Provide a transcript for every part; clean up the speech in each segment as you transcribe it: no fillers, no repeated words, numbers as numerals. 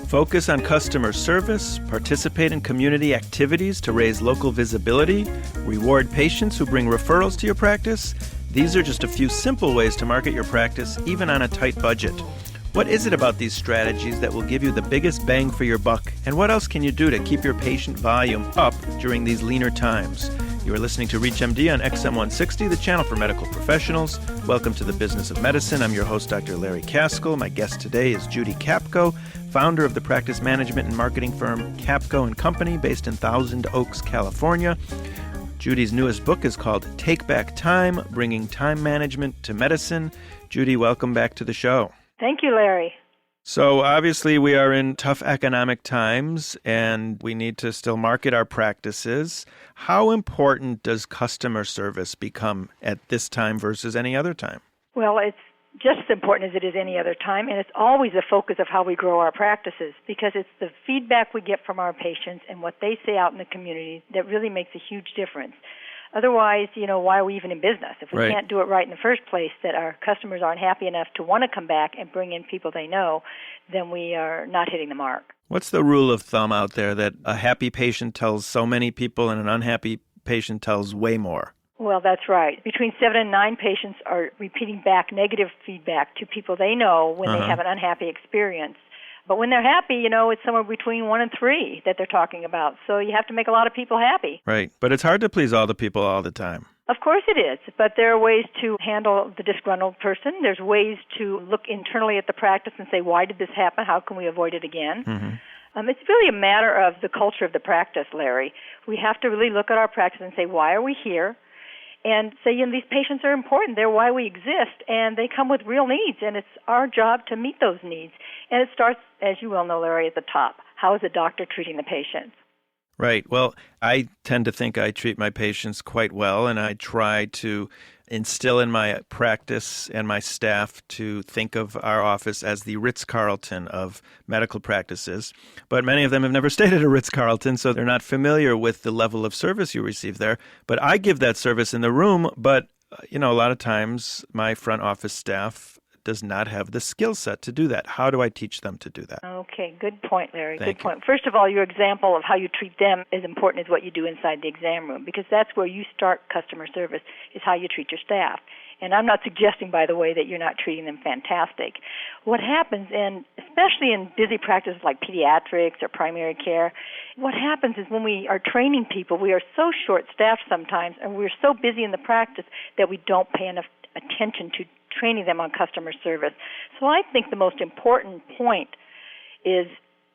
Focus on customer service, participate in community activities to raise local visibility, reward patients who bring referrals to your practice. These are just a few simple ways to market your practice, even on a tight budget. What is it about these strategies that will give you the biggest bang for your buck? And what else can you do to keep your patient volume up during these leaner times? You are listening to ReachMD on XM 160, the channel for medical professionals. Welcome to the Business of Medicine. I'm your host, Dr. Larry Kaskel. My guest today is Judy Capko, founder of the practice management and marketing firm Capko Company, based in Thousand Oaks, California. Judy's newest book is called Take Back Time, Bringing Time Management to Medicine. Judy, welcome back to the show. Thank you, Larry. So obviously we are in tough economic times and we need to still market our practices. How important does customer service become at this time versus any other time? Well, it's just as important as it is any other time, and it's always the focus of how we grow our practices, because it's the feedback we get from our patients and what they say out in the community that really makes a huge difference. Otherwise, why are we even in business? If we can't do it right in the first place, that our customers aren't happy enough to want to come back and bring in people they know, then we are not hitting the mark. What's the rule of thumb out there that a happy patient tells so many people and an unhappy patient tells way more? Well, that's right. Between 7 and 9 patients are repeating back negative feedback to people they know when they have an unhappy experience. But when they're happy, it's somewhere between 1 and 3 that they're talking about. So you have to make a lot of people happy. Right. But it's hard to please all the people all the time. Of course it is. But there are ways to handle the disgruntled person. There's ways to look internally at the practice and say, why did this happen? How can we avoid it again? It's really a matter of the culture of the practice, Larry. We have to really look at our practice and say, why are we here? And say, these patients are important. They're why we exist, and they come with real needs, and it's our job to meet those needs. And it starts, as you well know, Larry, at the top. How is the doctor treating the patient? Right. Well, I tend to think I treat my patients quite well, and I try to instill in my practice and my staff to think of our office as the Ritz-Carlton of medical practices. But many of them have never stayed at a Ritz-Carlton, so they're not familiar with the level of service you receive there. But I give that service in the room, but, a lot of times my front office staff does not have the skill set to do that. How do I teach them to do that? Okay, good point, Larry. Thank good point. First of all, your example of how you treat them is important as what you do inside the exam room, because that's where you start customer service, is how you treat your staff. And I'm not suggesting, by the way, that you're not treating them fantastic. What happens, and especially in busy practices like pediatrics or primary care, what happens is when we are training people, we are so short-staffed sometimes, and we're so busy in the practice that we don't pay enough attention to training them on customer service. So I think the most important point is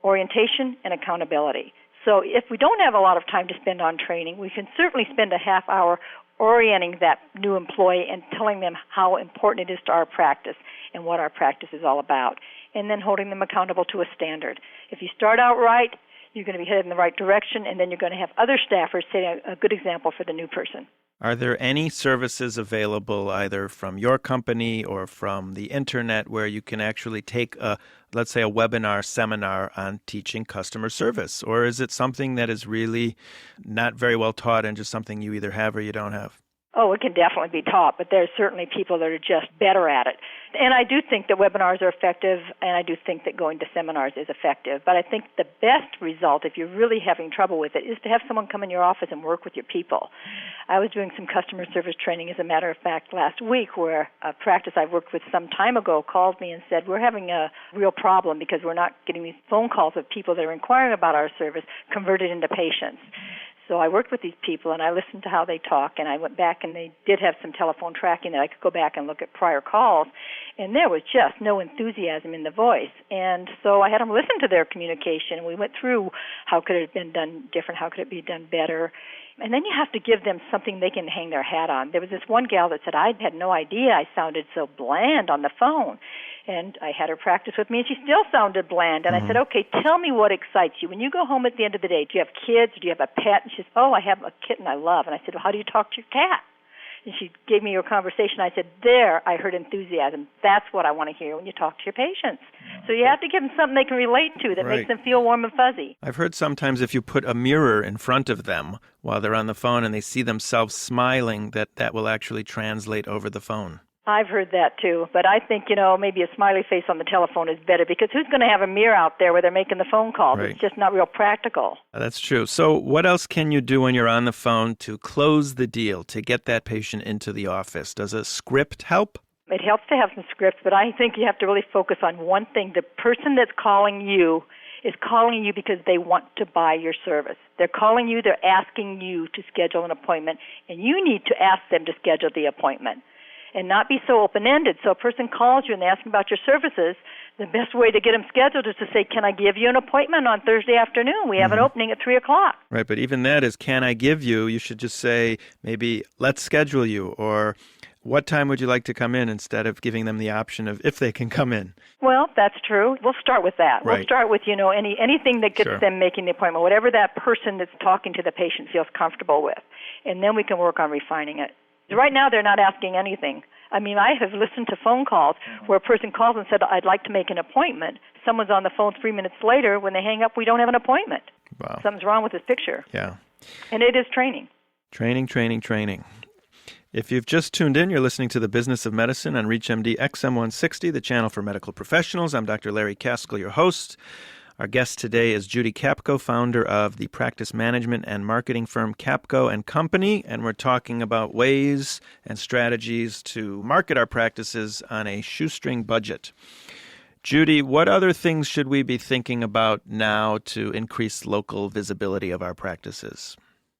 orientation and accountability. So if we don't have a lot of time to spend on training, we can certainly spend a half hour orienting that new employee and telling them how important it is to our practice and what our practice is all about, and then holding them accountable to a standard. If you start out right, you're going to be headed in the right direction, and then you're going to have other staffers setting a good example for the new person. Are there any services available either from your company or from the internet where you can actually take let's say a webinar seminar on teaching customer service? Or is it something that is really not very well taught and just something you either have or you don't have? Oh, it can definitely be taught, but there's certainly people that are just better at it. And I do think that webinars are effective, and I do think that going to seminars is effective. But I think the best result, if you're really having trouble with it, is to have someone come in your office and work with your people. I was doing some customer service training, as a matter of fact, last week, where a practice I worked with some time ago called me and said, we're having a real problem because we're not getting these phone calls of people that are inquiring about our service converted into patients. So I worked with these people, and I listened to how they talk, and I went back, and they did have some telephone tracking that I could go back and look at prior calls, and there was just no enthusiasm in the voice. And so I had them listen to their communication, and we went through how could it have been done different, how could it be done better. And then you have to give them something they can hang their hat on. There was this one gal that said, I had no idea I sounded so bland on the phone. And I had her practice with me, and she still sounded bland. And I said, okay, tell me what excites you. When you go home at the end of the day, do you have kids? Do you have a pet? And she said, I have a kitten I love. And I said, well, how do you talk to your cat? And she gave me her conversation. I said, there, I heard enthusiasm. That's what I want to hear when you talk to your patients. So you have to give them something they can relate to that makes them feel warm and fuzzy. I've heard sometimes if you put a mirror in front of them while they're on the phone and they see themselves smiling, that will actually translate over the phone. I've heard that too, but I think, maybe a smiley face on the telephone is better because who's going to have a mirror out there where they're making the phone calls? Right. It's just not real practical. That's true. So what else can you do when you're on the phone to close the deal, to get that patient into the office? Does a script help? It helps to have some scripts, but I think you have to really focus on one thing. The person that's calling you is calling you because they want to buy your service. They're calling you, they're asking you to schedule an appointment, and you need to ask them to schedule the appointment and not be so open-ended. So a person calls you and they ask about your services, the best way to get them scheduled is to say, can I give you an appointment on Thursday afternoon? We have an opening at 3 o'clock. Right, but even that is, can I give you? You should just say, maybe, let's schedule you, or what time would you like to come in, instead of giving them the option of if they can come in. Well, that's true. We'll start with that. Right. We'll start with, anything that gets Sure. them making the appointment, whatever that person that's talking to the patient feels comfortable with. And then we can work on refining it. Right now, they're not asking anything. I mean, I have listened to phone calls where a person calls and said, I'd like to make an appointment. Someone's on the phone 3 minutes later. When they hang up, we don't have an appointment. Wow. Something's wrong with this picture. Yeah. And it is training. Training. If you've just tuned in, you're listening to The Business of Medicine on ReachMD XM160, the channel for medical professionals. I'm Dr. Larry Kaskel, your host. Our guest today is Judy Capko, founder of the practice management and marketing firm Capko Company, and we're talking about ways and strategies to market our practices on a shoestring budget. Judy, what other things should we be thinking about now to increase local visibility of our practices?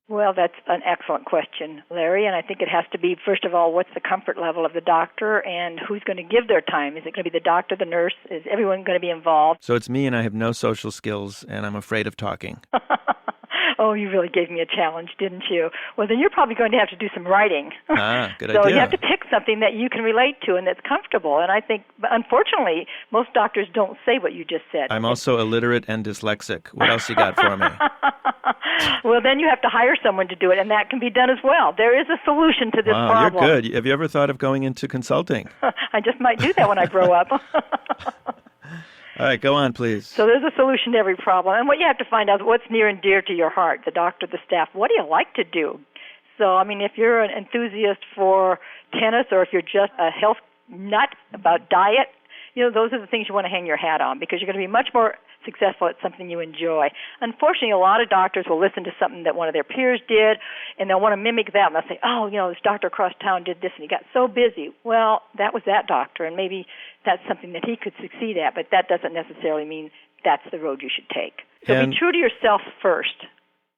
Well, that's an excellent question, Larry, and I think it has to be, first of all, what's the comfort level of the doctor and who's going to give their time? Is it going to be the doctor, the nurse? Is everyone going to be involved? So it's me, and I have no social skills, and I'm afraid of talking. Oh, you really gave me a challenge, didn't you? Well, then you're probably going to have to do some writing. Good idea. So you have to pick something that you can relate to and that's comfortable. And I think, unfortunately, most doctors don't say what you just said. I'm also illiterate and dyslexic. What else you got for me? Well, then you have to hire someone to do it, and that can be done as well. There is a solution to this problem. Wow, you're good. Have you ever thought of going into consulting? I just might do that when I grow up. All right, go on, please. So there's a solution to every problem. And what you have to find out is what's near and dear to your heart, the doctor, the staff. What do you like to do? So, I mean, if you're an enthusiast for tennis or if you're just a health nut about diet, those are the things you want to hang your hat on because you're going to be much more successful at something you enjoy. Unfortunately, a lot of doctors will listen to something that one of their peers did, and they'll want to mimic that, and they'll say, this doctor across town did this, and he got so busy. Well, that was that doctor, and maybe that's something that he could succeed at, but that doesn't necessarily mean that's the road you should take. So be true to yourself first.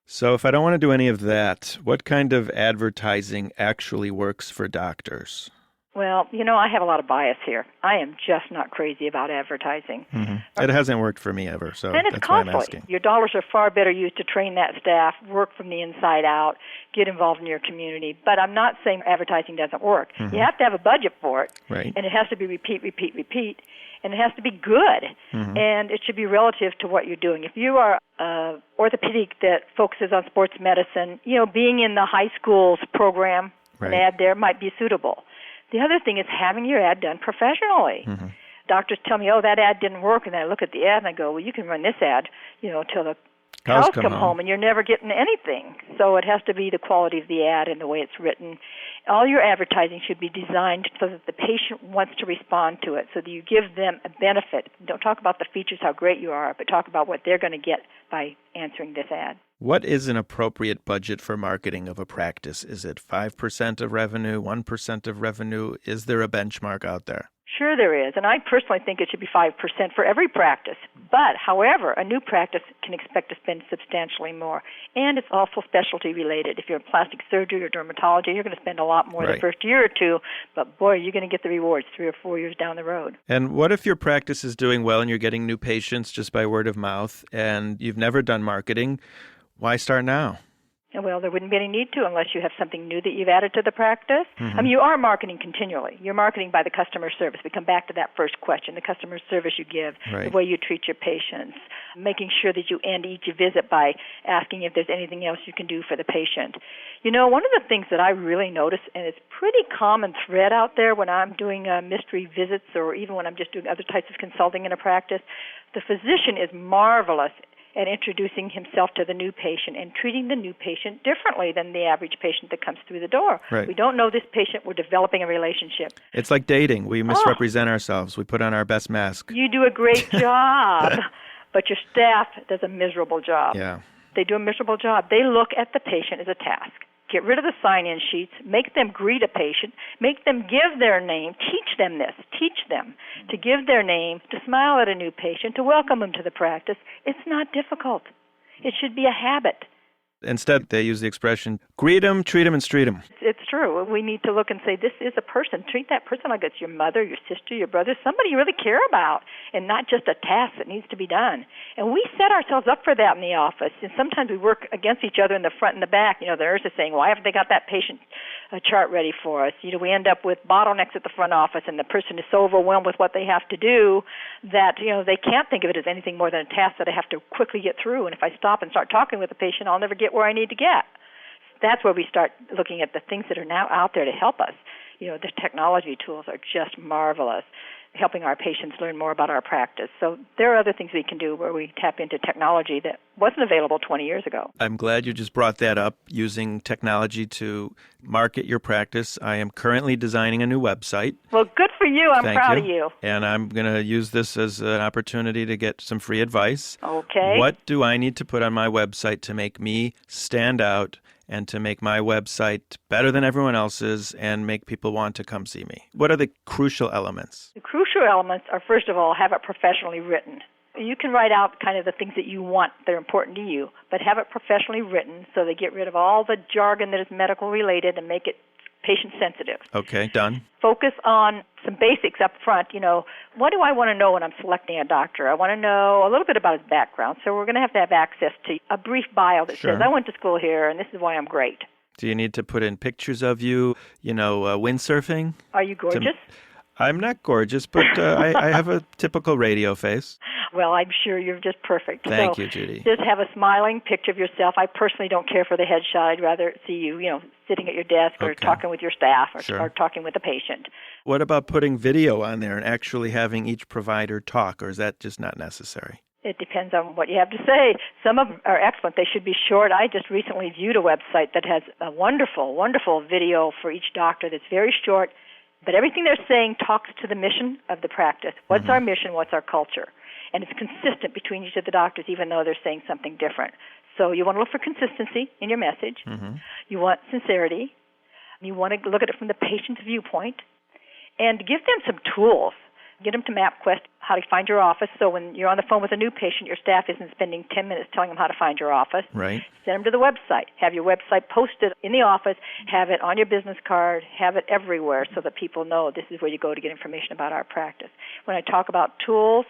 So if I don't want to do any of that, what kind of advertising actually works for doctors? Well, I have a lot of bias here. I am just not crazy about advertising. Mm-hmm. It hasn't worked for me ever, so and it's that's costly. why I'm asking. Your dollars are far better used to train that staff, work from the inside out, get involved in your community. But I'm not saying advertising doesn't work. Mm-hmm. You have to have a budget for it, right. And it has to be repeat, and it has to be good, and it should be relative to what you're doing. If you are orthopedic that focuses on sports medicine, being in the high school's program, right. An ad there might be suitable. The other thing is having your ad done professionally. Mm-hmm. Doctors tell me, that ad didn't work, and then I look at the ad and I go, well, you can run this ad, till the cows come home, and you're never getting anything. So it has to be the quality of the ad and the way it's written. All your advertising should be designed so that the patient wants to respond to it, so that you give them a benefit. Don't talk about the features, how great you are, but talk about what they're going to get by answering this ad. What is an appropriate budget for marketing of a practice? Is it 5% of revenue, 1% of revenue? Is there a benchmark out there? Sure there is, and I personally think it should be 5% for every practice. But, however, a new practice can expect to spend substantially more, and it's also specialty related. If you're in plastic surgery or dermatology, you're going to spend a lot more the first year or two, but boy, you're going to get the rewards 3 or 4 years down the road. And what if your practice is doing well and you're getting new patients just by word of mouth, and you've never done marketing? Why start now? Well, there wouldn't be any need to unless you have something new that you've added to the practice. Mm-hmm. I mean, you are marketing continually. You're marketing by the customer service. We come back to that first question, the customer service you give, right. The way you treat your patients, making sure that you end each visit by asking if there's anything else you can do for the patient. One of the things that I really notice, and it's pretty common thread out there when I'm doing mystery visits or even when I'm just doing other types of consulting in a practice, the physician is marvelous and introducing himself to the new patient and treating the new patient differently than the average patient that comes through the door. Right. We don't know this patient. We're developing a relationship. It's like dating. We misrepresent ourselves. We put on our best mask. You do a great job, but your staff does a miserable job. Yeah. They do a miserable job. They look at the patient as a task. Get rid of the sign-in sheets. Make them greet a patient. Make them give their name. Teach them this. Teach them to give their name, to smile at a new patient, to welcome them to the practice. It's not difficult. It should be a habit. Instead, they use the expression, greet them, treat them, and street them. It's true. We need to look and say, this is a person. Treat that person like it's your mother, your sister, your brother, somebody you really care about, and not just a task that needs to be done. And we set ourselves up for that in the office. And sometimes we work against each other in the front and the back. The nurse is saying, why haven't they got that patient chart ready for us? We end up with bottlenecks at the front office, and the person is so overwhelmed with what they have to do that, they can't think of it as anything more than a task that I have to quickly get through. And if I stop and start talking with the patient, I'll never get where I need to get. That's where we start looking at the things that are now out there to help us. The technology tools are just marvelous, helping our patients learn more about our practice. So there are other things we can do where we tap into technology that wasn't available 20 years ago. I'm glad you just brought that up, using technology to market your practice. I am currently designing a new website. Well, good for you. I'm Thank proud you. of you. And I'm going to use this as an opportunity to get some free advice. Okay. What do I need to put on my website to make me stand out and to make my website better than everyone else's and make people want to come see me? What are the crucial elements? The crucial elements are, first of all, have it professionally written. You can write out kind of the things that you want that are important to you, but have it professionally written so they get rid of all the jargon that is medical related and make it patient sensitive. Okay, done. Focus on some basics up front. What do I want to know when I'm selecting a doctor? I want to know a little bit about his background. So we're going to have access to a brief bio that says, I went to school here and this is why I'm great. Do you need to put in pictures of you, windsurfing? Are you gorgeous? I'm not gorgeous, but I have a typical radio face. Well, I'm sure you're just perfect. Thank you, Judy. Just have a smiling picture of yourself. I personally don't care for the headshot. I'd rather see you, sitting at your desk or talking with your staff or talking with a patient. What about putting video on there and actually having each provider talk, or is that just not necessary? It depends on what you have to say. Some of them are excellent. They should be short. I just recently viewed a website that has a wonderful, wonderful video for each doctor that's very short, but everything they're saying talks to the mission of the practice. What's our mission? What's our culture? And it's consistent between each of the doctors, even though they're saying something different. So you want to look for consistency in your message. You want sincerity. You want to look at it from the patient's viewpoint. And give them some tools. Get them to MapQuest how to find your office. So when you're on the phone with a new patient, your staff isn't spending 10 minutes telling them how to find your office. Right. Send them to the website. Have your website posted in the office. Have it on your business card. Have it everywhere so that people know this is where you go to get information about our practice. When I talk about tools,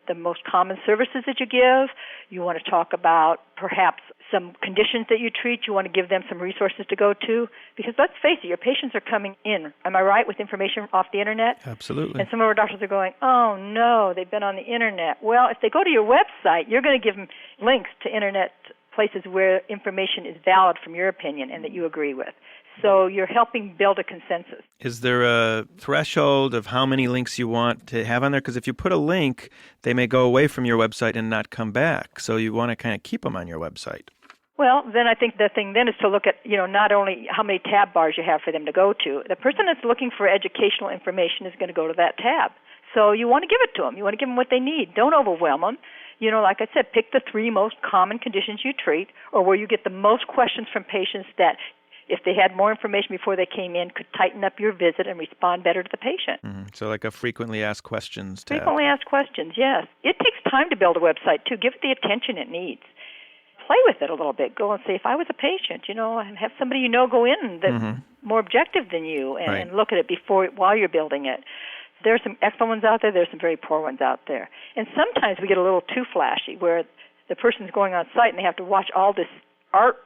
the most common services that you give, you want to talk about perhaps some conditions that you treat. You want to give them some resources to go to. Because let's face it, your patients are coming in, am I right, with information off the Internet? Absolutely. And some of our doctors are going, oh, no, they've been on the Internet. Well, if they go to your website, you're going to give them links to Internet places where information is valid from your opinion and that you agree with. So you're helping build a consensus. Is there a threshold of how many links you want to have on there? Because if you put a link, they may go away from your website and not come back. So you want to kind of keep them on your website. Well, then I think the thing then is to look at, not only how many tab bars you have for them to go to. The person that's looking for educational information is going to go to that tab. So you want to give it to them. You want to give them what they need. Don't overwhelm them. Like I said, pick the 3 most common conditions you treat or where you get the most questions from patients that, if they had more information before they came in, could tighten up your visit and respond better to the patient. So like a frequently asked questions tab. Frequently asked questions, yes. It takes time to build a website, too. Give it the attention it needs. Play with it a little bit. Go and say, if I was a patient, and have somebody go in that's more objective than you and look at it while you're building it. There are some excellent ones out there. There's some very poor ones out there. And sometimes we get a little too flashy where the person's going on site and they have to watch all this art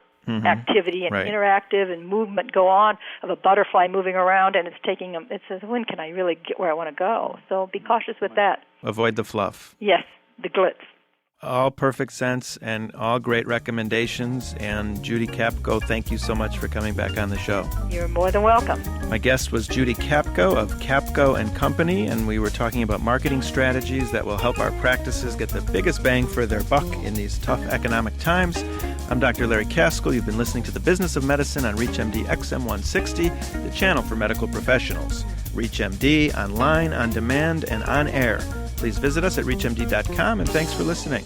activity and interactive and movement go on of a butterfly moving around, and it's taking them. It says, when can I really get where I want to go? So be cautious with that. Avoid the fluff. Yes, the glitz. All perfect sense and all great recommendations. And Judy Capko, thank you so much for coming back on the show. You're more than welcome. My guest was Judy Capko of Capko Company, and we were talking about marketing strategies that will help our practices get the biggest bang for their buck in these tough economic times. I'm Dr. Larry Kaskel. You've been listening to The Business of Medicine on ReachMD XM160, the channel for medical professionals. ReachMD, online, on demand, and on air. Please visit us at reachmd.com, and thanks for listening.